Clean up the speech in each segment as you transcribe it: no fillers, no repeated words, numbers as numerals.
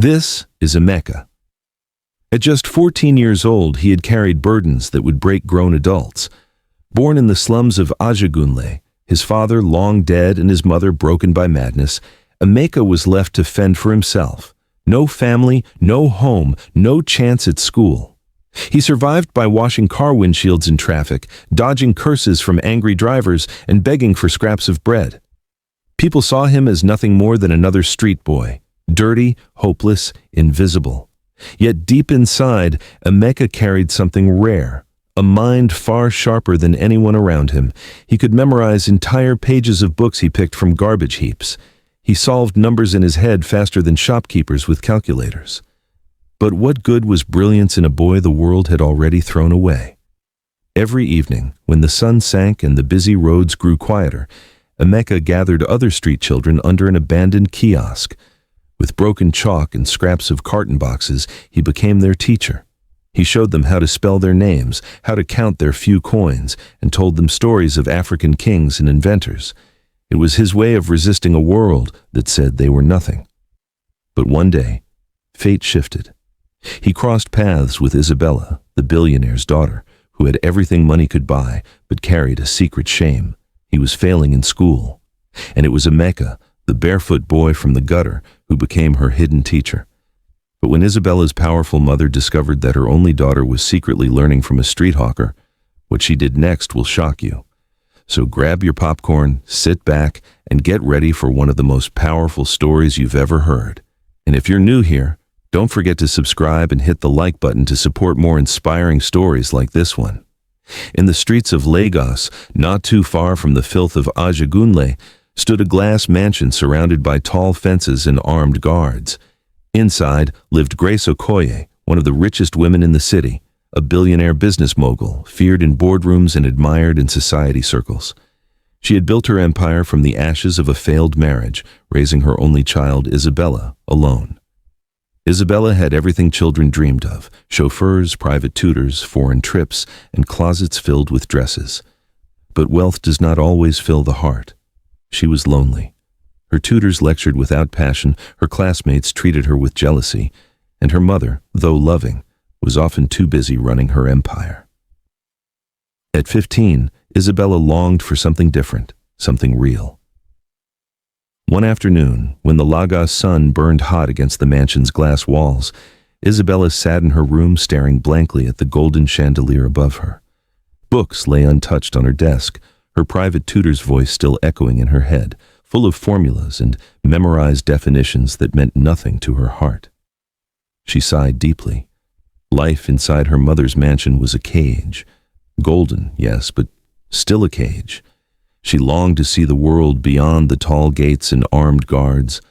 This is Emeka. At just 14 years old, he had carried burdens that would break grown adults. Born in the slums of Ajagunle, his father long dead and his mother broken by madness, Emeka was left to fend for himself. No family, no home, no chance at school. He survived by washing car windshields in traffic, dodging curses from angry drivers, and begging for scraps of bread. People saw him as nothing more than another street boy, dirty, hopeless, invisible. Yet deep inside, Emeka carried something rare, a mind far sharper than anyone around him. He could memorize entire pages of books he picked from garbage heaps. He solved numbers in his head faster than shopkeepers with calculators. But what good was brilliance in a boy the world had already thrown away? Every evening, when the sun sank and the busy roads grew quieter, Emeka gathered other street children under an abandoned kiosk. With broken chalk and scraps of carton boxes, he became their teacher. He showed them how to spell their names, how to count their few coins, and told them stories of African kings and inventors. It was his way of resisting a world that said they were nothing. But one day, fate shifted. He crossed paths with Isabella, the billionaire's daughter, who had everything money could buy, but carried a secret shame. He was failing in school. And it was Emeka, the barefoot boy from the gutter, who became her hidden teacher. But when Isabella's powerful mother discovered that her only daughter was secretly learning from a street hawker, what she did next will shock you. So grab your popcorn, sit back, and get ready for one of the most powerful stories you've ever heard. And if you're new here, don't forget to subscribe and hit the like button to support more inspiring stories like this one. In the streets of Lagos, not too far from the filth of Ajagunle, stood a glass mansion surrounded by tall fences and armed guards. Inside lived Grace Okoye, one of the richest women in the city, a billionaire business mogul, feared in boardrooms and admired in society circles. She had built her empire from the ashes of a failed marriage, raising her only child, Isabella, alone. Isabella had everything children dreamed of: chauffeurs, private tutors, foreign trips, and closets filled with dresses. But wealth does not always fill the heart. She was lonely. Her tutors lectured without passion, her classmates treated her with jealousy, and her mother, though loving, was often too busy running her empire. At 15, Isabella longed for something different, something real. One afternoon, when the Lagos sun burned hot against the mansion's glass walls, Isabella sat in her room staring blankly at the golden chandelier above her. Books lay untouched on her desk, her private tutor's voice still echoing in her head, full of formulas and memorized definitions that meant nothing to her heart. She sighed deeply. Life inside her mother's mansion was a cage. Golden, yes, but still a cage. She longed to see the world beyond the tall gates and armed guards,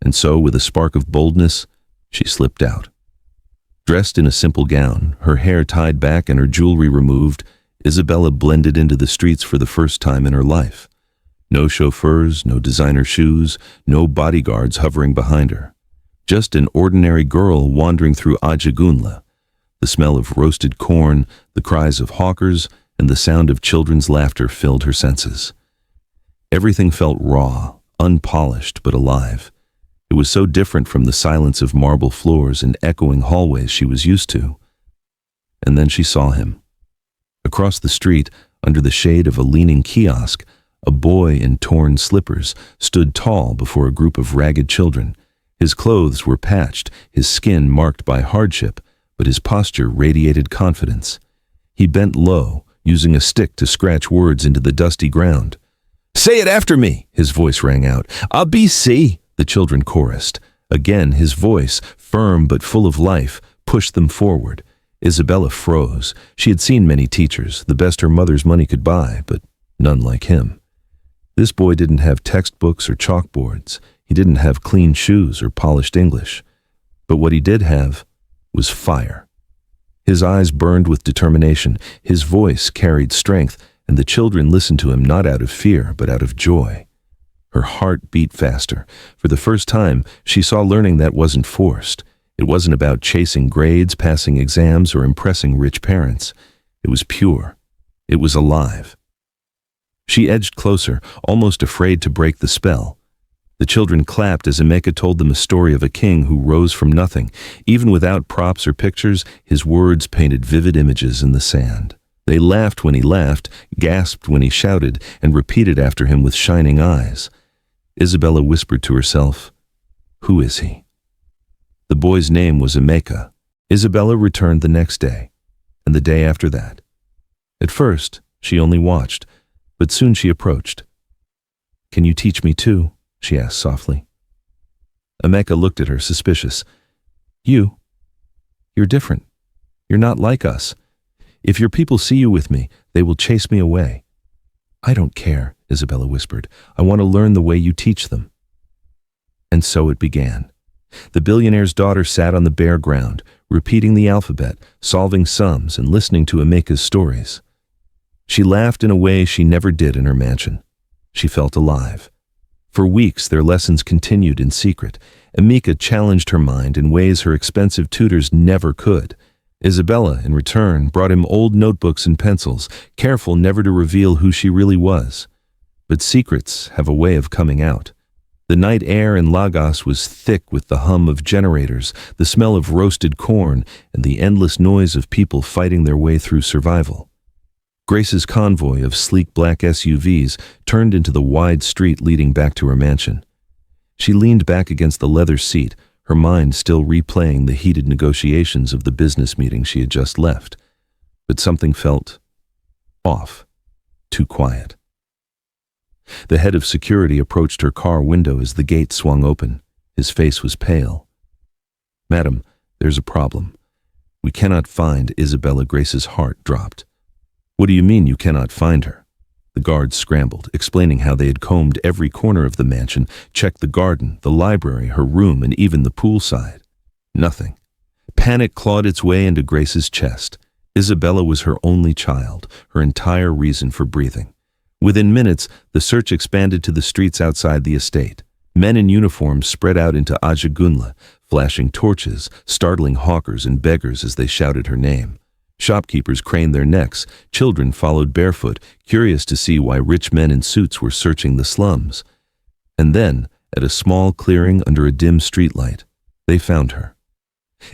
and so, with a spark of boldness, she slipped out. Dressed in a simple gown, her hair tied back and her jewelry removed, Isabella blended into the streets for the first time in her life. No chauffeurs, no designer shoes, no bodyguards hovering behind her. Just an ordinary girl wandering through Ajagunle. The smell of roasted corn, the cries of hawkers, and the sound of children's laughter filled her senses. Everything felt raw, unpolished, but alive. It was so different from the silence of marble floors and echoing hallways she was used to. And then she saw him. Across the street, under the shade of a leaning kiosk, a boy in torn slippers stood tall before a group of ragged children. His clothes were patched, his skin marked by hardship, but his posture radiated confidence. He bent low, using a stick to scratch words into the dusty ground. "Say it after me," his voice rang out. "ABC," the children chorused. Again, his voice, firm but full of life, pushed them forward. Isabella froze. She had seen many teachers, the best her mother's money could buy, but none like him. This boy didn't have textbooks or chalkboards. He didn't have clean shoes or polished English. But what he did have was fire. His eyes burned with determination, his voice carried strength, and the children listened to him not out of fear, but out of joy. Her heart beat faster. For the first time, she saw learning that wasn't forced. It wasn't about chasing grades, passing exams, or impressing rich parents. It was pure. It was alive. She edged closer, almost afraid to break the spell. The children clapped as Emeka told them a story of a king who rose from nothing. Even without props or pictures, his words painted vivid images in the sand. They laughed when he laughed, gasped when he shouted, and repeated after him with shining eyes. Isabella whispered to herself, "Who is he?" The boy's name was Emeka. Isabella returned the next day, and the day after that. At first, she only watched, but soon she approached. "Can you teach me too?" she asked softly. Emeka looked at her, suspicious. You're different. You're not like us. If your people see you with me, they will chase me away." "I don't care," Isabella whispered. "I want to learn the way you teach them." And so it began. The billionaire's daughter sat on the bare ground, repeating the alphabet, solving sums, and listening to Emeka's stories. She laughed in a way she never did in her mansion. She felt alive. For weeks, their lessons continued in secret. Emeka challenged her mind in ways her expensive tutors never could. Isabella, in return, brought him old notebooks and pencils, careful never to reveal who she really was. But secrets have a way of coming out. The night air in Lagos was thick with the hum of generators, the smell of roasted corn, and the endless noise of people fighting their way through survival. Grace's convoy of sleek black SUVs turned into the wide street leading back to her mansion. She leaned back against the leather seat, her mind still replaying the heated negotiations of the business meeting she had just left. But something felt off, too quiet. The head of security approached her car window as the gate swung open. His face was pale. "Madam, there's a problem. We cannot find Isabella." Grace's heart dropped. "What do you mean you cannot find her?" The guards scrambled, explaining how they had combed every corner of the mansion, checked the garden, the library, her room, and even the poolside. Nothing. Panic clawed its way into Grace's chest. Isabella was her only child, her entire reason for breathing. Within minutes, the search expanded to the streets outside the estate. Men in uniforms spread out into Ajagunle, flashing torches, startling hawkers and beggars as they shouted her name. Shopkeepers craned their necks, children followed barefoot, curious to see why rich men in suits were searching the slums. And then, at a small clearing under a dim streetlight, they found her.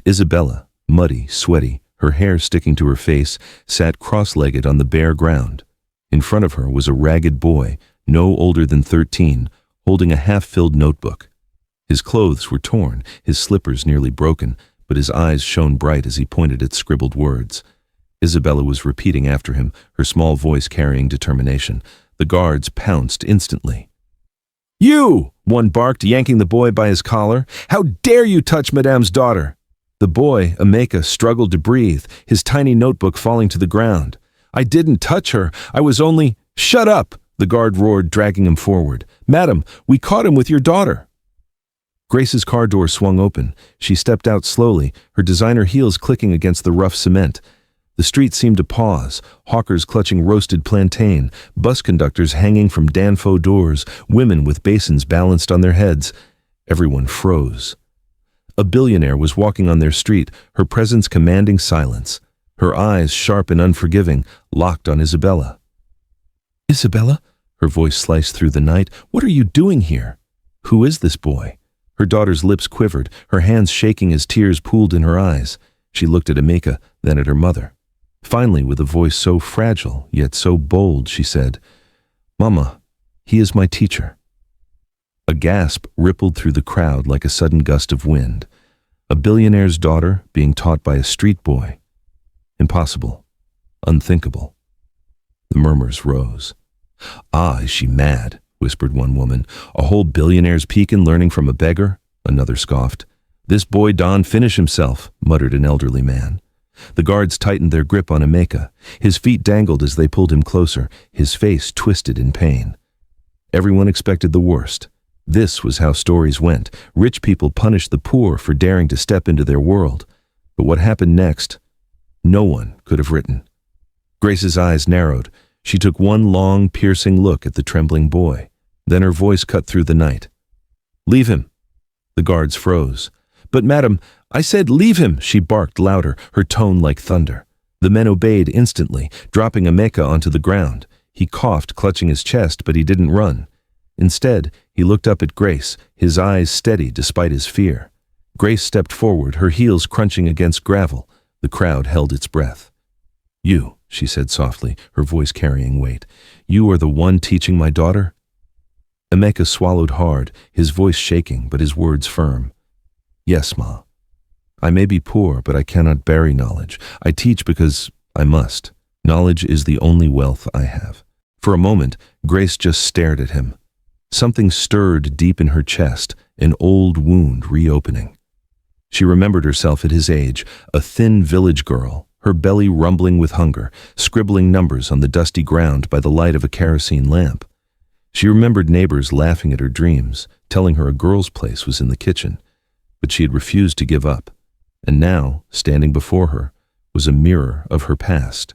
Isabella, muddy, sweaty, her hair sticking to her face, sat cross-legged on the bare ground. In front of her was a ragged boy, no older than 13, holding a half-filled notebook. His clothes were torn, his slippers nearly broken, but his eyes shone bright as he pointed at scribbled words. Isabella was repeating after him, her small voice carrying determination. The guards pounced instantly. "You!" one barked, yanking the boy by his collar. "How dare you touch Madame's daughter?" The boy, Emeka, struggled to breathe, his tiny notebook falling to the ground. "I didn't touch her. I was only—" "Shut up!" the guard roared, dragging him forward. "Madam, we caught him with your daughter." Grace's car door swung open. She stepped out slowly, her designer heels clicking against the rough cement. The street seemed to pause, hawkers clutching roasted plantain, bus conductors hanging from Danfo doors, women with basins balanced on their heads. Everyone froze. A billionaire was walking on their street, her presence commanding silence. Her eyes, sharp and unforgiving, locked on Isabella. "Isabella?" Her voice sliced through the night. "What are you doing here? Who is this boy?" Her daughter's lips quivered, her hands shaking as tears pooled in her eyes. She looked at Emeka, then at her mother. Finally, with a voice so fragile, yet so bold, she said, "Mama, he is my teacher." A gasp rippled through the crowd like a sudden gust of wind. A billionaire's daughter being taught by a street boy. Impossible. Unthinkable. The murmurs rose. "Ah, is she mad?" whispered one woman. "A whole billionaire's pekin learning from a beggar?" Another scoffed. "This boy Don finish himself," muttered an elderly man. The guards tightened their grip on Emeka. His feet dangled as they pulled him closer, his face twisted in pain. Everyone expected the worst. This was how stories went. Rich people punished the poor for daring to step into their world. But what happened next, no one could have written. Grace's eyes narrowed. She took one long, piercing look at the trembling boy. Then her voice cut through the night. "Leave him." The guards froze. "But madam, I said leave him," she barked louder, her tone like thunder. The men obeyed instantly, dropping Emeka onto the ground. He coughed, clutching his chest, but he didn't run. Instead, he looked up at Grace, his eyes steady despite his fear. Grace stepped forward, her heels crunching against gravel. The crowd held its breath. "You," she said softly, her voice carrying weight. "You are the one teaching my daughter?" Emeka swallowed hard, his voice shaking but his words firm. "Yes, Ma. I may be poor, but I cannot bury knowledge. I teach because I must. Knowledge is the only wealth I have." For a moment, Grace just stared at him. Something stirred deep in her chest, an old wound reopening. She remembered herself at his age, a thin village girl, her belly rumbling with hunger, scribbling numbers on the dusty ground by the light of a kerosene lamp. She remembered neighbors laughing at her dreams, telling her a girl's place was in the kitchen, but she had refused to give up. And now, standing before her, was a mirror of her past.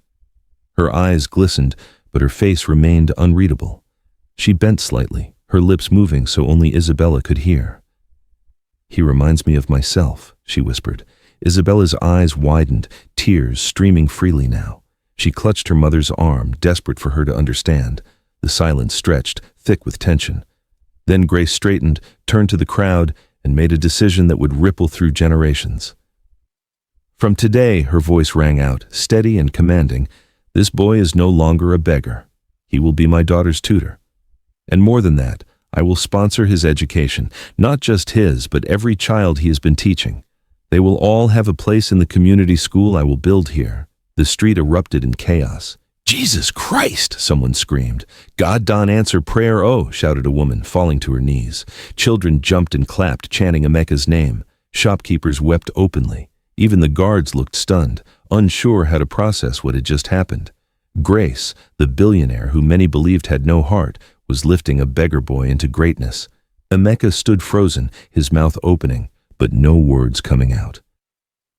Her eyes glistened, but her face remained unreadable. She bent slightly, her lips moving so only Isabella could hear. "He reminds me of myself," she whispered. Isabella's eyes widened, tears streaming freely now. She clutched her mother's arm, desperate for her to understand. The silence stretched, thick with tension. Then Grace straightened, turned to the crowd, and made a decision that would ripple through generations. "From today," her voice rang out, steady and commanding, "this boy is no longer a beggar. He will be my daughter's tutor. And more than that, I will sponsor his education, not just his, but every child he has been teaching. They will all have a place in the community school I will build here." The street erupted in chaos. "Jesus Christ!" someone screamed. "God don't answer prayer, oh," shouted a woman, falling to her knees. Children jumped and clapped, chanting Emeka's name. Shopkeepers wept openly. Even the guards looked stunned, unsure how to process what had just happened. Grace, the billionaire who many believed had no heart, was lifting a beggar boy into greatness. Emeka stood frozen, his mouth opening, but no words coming out.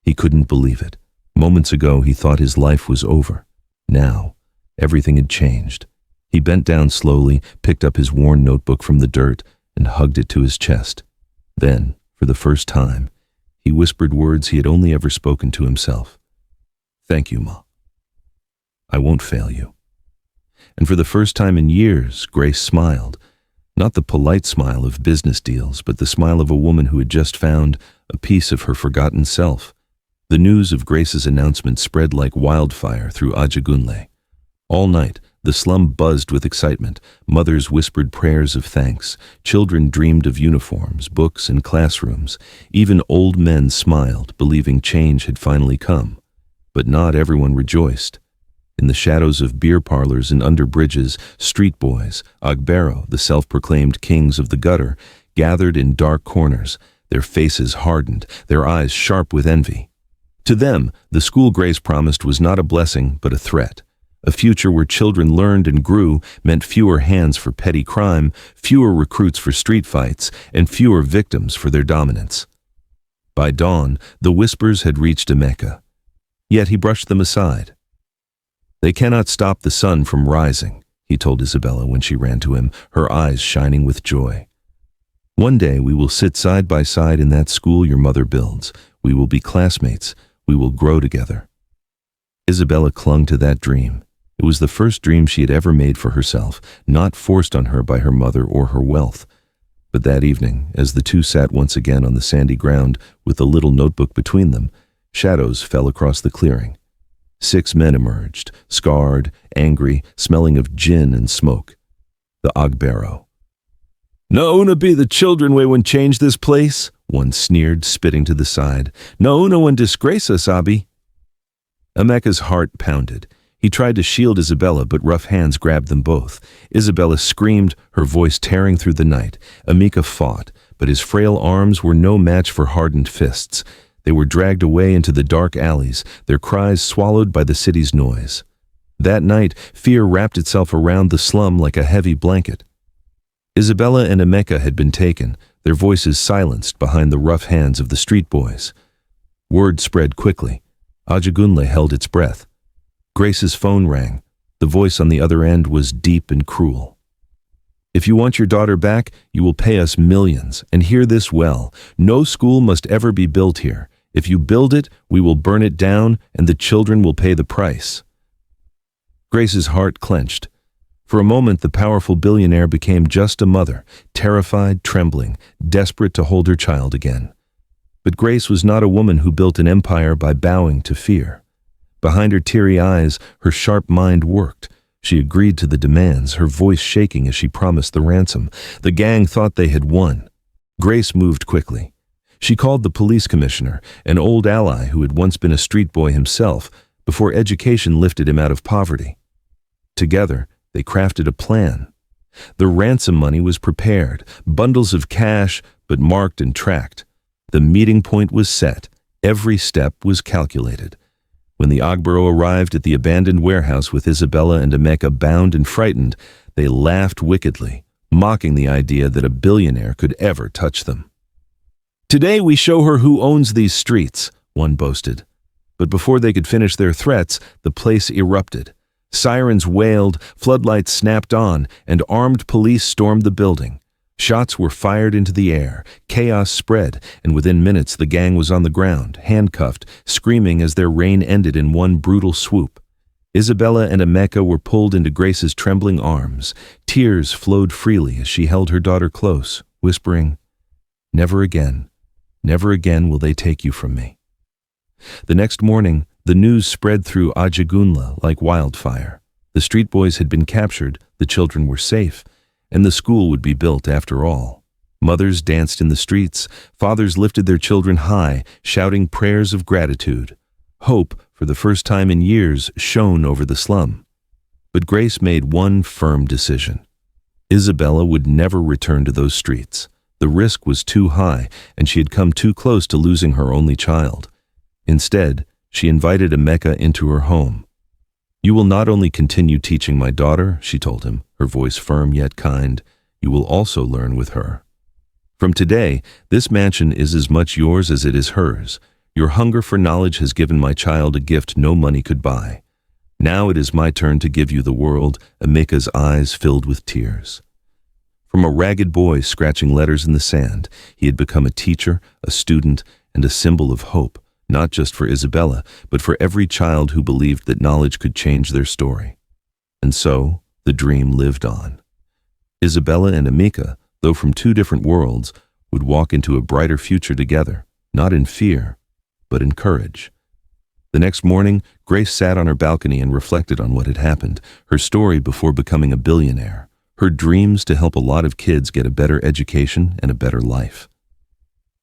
He couldn't believe it. Moments ago he thought his life was over. Now, everything had changed. He bent down slowly, picked up his worn notebook from the dirt, and hugged it to his chest. Then, for the first time, he whispered words he had only ever spoken to himself. "Thank you, Ma. I won't fail you." And for the first time in years, Grace smiled. Not the polite smile of business deals, but the smile of a woman who had just found a piece of her forgotten self. The news of Grace's announcement spread like wildfire through Ajagunle. All night, the slum buzzed with excitement. Mothers whispered prayers of thanks. Children dreamed of uniforms, books, and classrooms. Even old men smiled, believing change had finally come. But not everyone rejoiced. In the shadows of beer parlors and under bridges, street boys, Agbero, the self-proclaimed kings of the gutter, gathered in dark corners, their faces hardened, their eyes sharp with envy. To them, the school Grace promised was not a blessing, but a threat. A future where children learned and grew meant fewer hands for petty crime, fewer recruits for street fights, and fewer victims for their dominance. By dawn, the whispers had reached Emeka. Yet he brushed them aside. "They cannot stop the sun from rising," he told Isabella when she ran to him, her eyes shining with joy. "One day we will sit side by side in that school your mother builds. We will be classmates. We will grow together." Isabella clung to that dream. It was the first dream she had ever made for herself, not forced on her by her mother or her wealth. But that evening, as the two sat once again on the sandy ground with the little notebook between them, shadows fell across the clearing. 6 men emerged, scarred, angry, smelling of gin and smoke. The Agbero. "No be the children we won't change this place," one sneered, spitting to the side. "No one disgrace us, Abi." Emeka's heart pounded. He tried to shield Isabella, but rough hands grabbed them both. Isabella screamed, her voice tearing through the night. Emeka fought, but his frail arms were no match for hardened fists. They were dragged away into the dark alleys, their cries swallowed by the city's noise. That night, fear wrapped itself around the slum like a heavy blanket. Isabella and Emeka had been taken, their voices silenced behind the rough hands of the street boys. Word spread quickly. Ajagunle held its breath. Grace's phone rang. The voice on the other end was deep and cruel. "If you want your daughter back, you will pay us millions. And hear this well. No school must ever be built here. If you build it, we will burn it down, and the children will pay the price." Grace's heart clenched. For a moment, the powerful billionaire became just a mother, terrified, trembling, desperate to hold her child again. But Grace was not a woman who built an empire by bowing to fear. Behind her teary eyes, her sharp mind worked. She agreed to the demands, her voice shaking as she promised the ransom. The gang thought they had won. Grace moved quickly. She called the police commissioner, an old ally who had once been a street boy himself, before education lifted him out of poverty. Together, they crafted a plan. The ransom money was prepared, bundles of cash, but marked and tracked. The meeting point was set. Every step was calculated. When the Ogboro arrived at the abandoned warehouse with Isabella and Emeka bound and frightened, they laughed wickedly, mocking the idea that a billionaire could ever touch them. "Today we show her who owns these streets," one boasted. But before they could finish their threats, the place erupted. Sirens wailed, floodlights snapped on, and armed police stormed the building. Shots were fired into the air, chaos spread, and within minutes the gang was on the ground, handcuffed, screaming as their reign ended in one brutal swoop. Isabella and Emeka were pulled into Grace's trembling arms. Tears flowed freely as she held her daughter close, whispering, never again will they take you from me." The next morning, the news spread through Ajagunla like wildfire. The street boys had been captured, the children were safe, and the school would be built after all. Mothers danced in the streets, fathers lifted their children high, shouting prayers of gratitude. Hope, for the first time in years, shone over the slum. But Grace made one firm decision. Isabella would never return to those streets. The risk was too high, and she had come too close to losing her only child. Instead, she invited Emeka into her home. "You will not only continue teaching my daughter," she told him, her voice firm yet kind, "you will also learn with her. From today, this mansion is as much yours as it is hers. Your hunger for knowledge has given my child a gift no money could buy. Now it is my turn to give you the world." Emeka's eyes filled with tears. From a ragged boy scratching letters in the sand, he had become a teacher, a student, and a symbol of hope, not just for Isabella, but for every child who believed that knowledge could change their story. And so, the dream lived on. Isabella and Emeka, though from two different worlds, would walk into a brighter future together, not in fear, but in courage. The next morning, Grace sat on her balcony and reflected on what had happened, her story before becoming a billionaire, her dreams to help a lot of kids get a better education and a better life.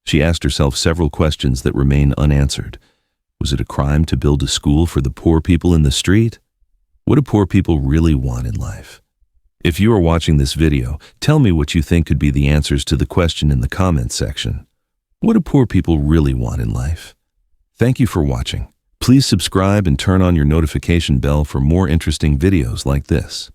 She asked herself several questions that remain unanswered. Was it a crime to build a school for the poor people in the street? What do poor people really want in life? If you are watching this video, tell me what you think could be the answers to the question in the comments section. What do poor people really want in life? Thank you for watching. Please subscribe and turn on your notification bell for more interesting videos like this.